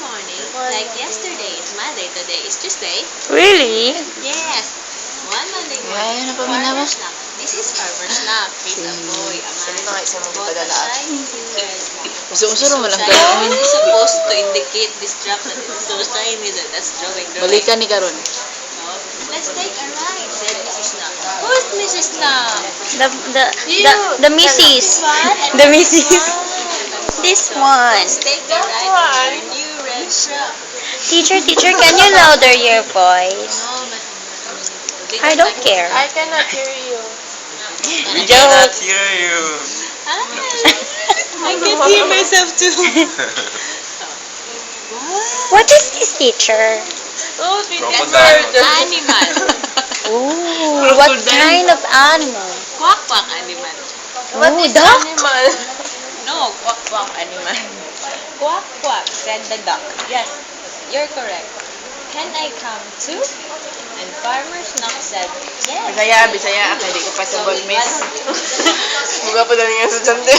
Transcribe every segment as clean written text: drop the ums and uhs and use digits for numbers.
morning. Like yesterday is Monday, today is Tuesday. Really? Yes. One Monday Ay, morning. ano pa man naman? Farmer's Snack. This is Farmer's Snack. He's a boy, a man. Sino nga isa mong Bought a ipadala? shiny red snack. Uso-uso naman ang Shiny gawin. is supposed to indicate this drop that it's so shiny that that's drawing. Balikan ni Karon. So, let's take a ride, said Mrs. Snack. Who is Mrs. Snack? The Mrs. The Mrs. This one. Let's take a ride in our new red truck. Teacher, can you louder your voice? No, but they I don't care. I cannot hear you. We cannot Jokes. hear you. I can hear myself too. What is this, teacher? Oh, we can Crocodile. Animal. Ooh, what kind of animal? Quack quack animal. Oh, duck. Animal. No, quack quack animal. Quack quack, said the duck. Yes, you're correct. Can I come too? And Farmer Snack said, yes. Bisaya. Kaya di ko pa So sabon, it miss. was Buga pa dali nga sa jante.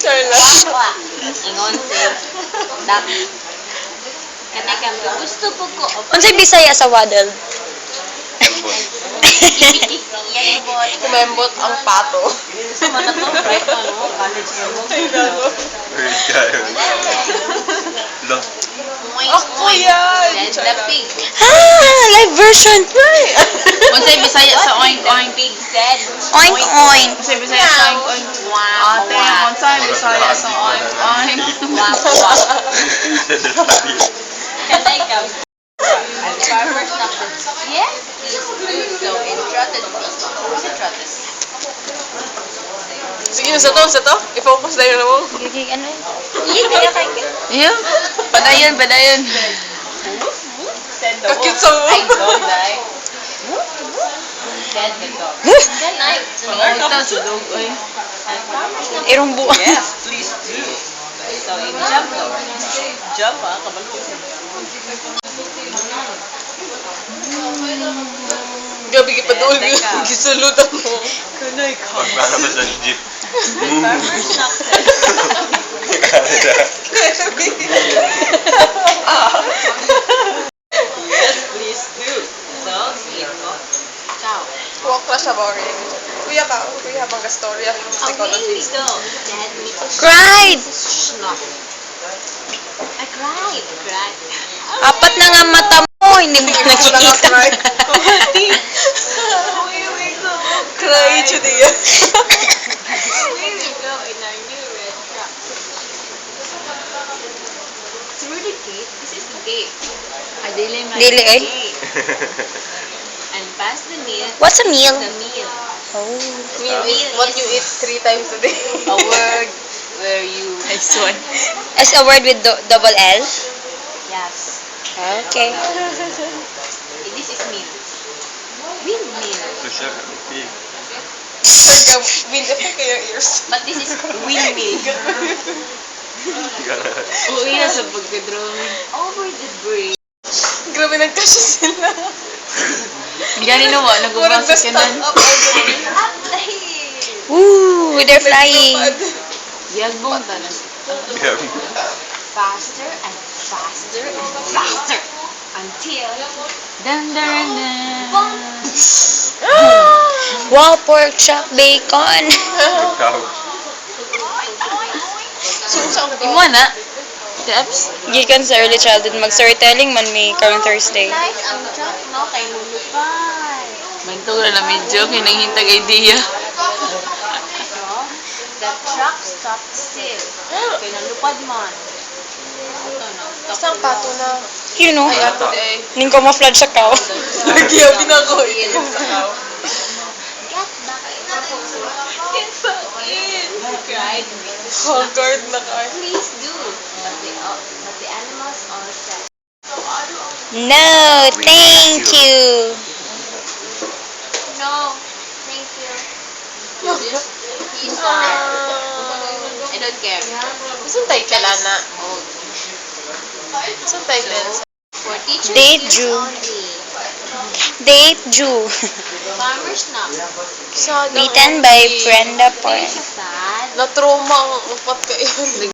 Charla. quack quack. Ingon si duck. Can I come too? Gusto po ko. Unsay Bisaya sa waddle? Yan boy. Kumembot ang pato. Mana to? College mo. Ay, gago. Very kayo. Lang. Ako yan. Said the pig. Ah, live version. Unsay Bisaya sa oink oink. Pig said, Oink oink. Unsay Bisaya sa oink oink. wow, Ate, unsay Bisaya sa oink oink. wow, wow. Said the rabbit. Can I come? And the farmer stopped and said, yes, please do so, and trotted me. Who's a trotted? Sige, sa to. I-focus na yun mo. Gigi, ano yun? Hindi kaya kay Yeah. Padayon. said the Kakit wolf. sa mo. I don't die. Said the dog. Can I? Sa dog, ay. And farmer stopped. Irong buwan. Yes, please do. So, in jump over. Jump, kabalo. Gabi kipadol. Gisulutan mo. Kanay ka. Pagmana ba sa jeep? Farmer stopped. Yes, please do. So, eat mo. Ciao. Walk na siya boring. Kuya bang gastorya. Away we go. Dad, Mrs. Cried. Schnock. I cried. Apat na nga mata mo, hindi mo nakikita. Away we go. Cry, Judia. Away we go in our new red truck. Through the gate. This is the gate. Dili Dili, eh? gate. And past the meal. What's a meal? The meal. Oh. What you eat 3 times a day. A word where you. Nice one. As a word with double L? Yes. Okay. This is meal. Windmill. So siya, pig. Wind effect kayo ears. But this is windmill. Uwi na sa pagka-drawing. Over the bridge. Grabe nagkasya sila. Gani no, Murag na stand up already. Up the hill. Ooh, they're flying. Yagbong tanas. Faster and faster and faster. Until. Bump. Wow, pork chop bacon. Ikaw. Imo na. Steps. Gikan sa early childhood mag-storytelling man may karong Thursday. Nice ang truck, no? Kay Lulupay. Bantog na medyo kinahintag idea. So, the truck stopped still. Kay nalupad man. Ito na. Isang pato na. You know, Ay, ato eh. ning camouflage sa cow. Nagyabi na ako. Get back in. Get back in. Cried Mrs. Haggard na ka. Please do. But the animals all said, No, thank you. no, thank you. He's I don't care. Isang title, Ana? Isang title? For teachers Date use Jew. only. Date Jew. Farmer's Snack. Sad. Written by Brenda Porn. Sad. Na-trauma ang upat kayo.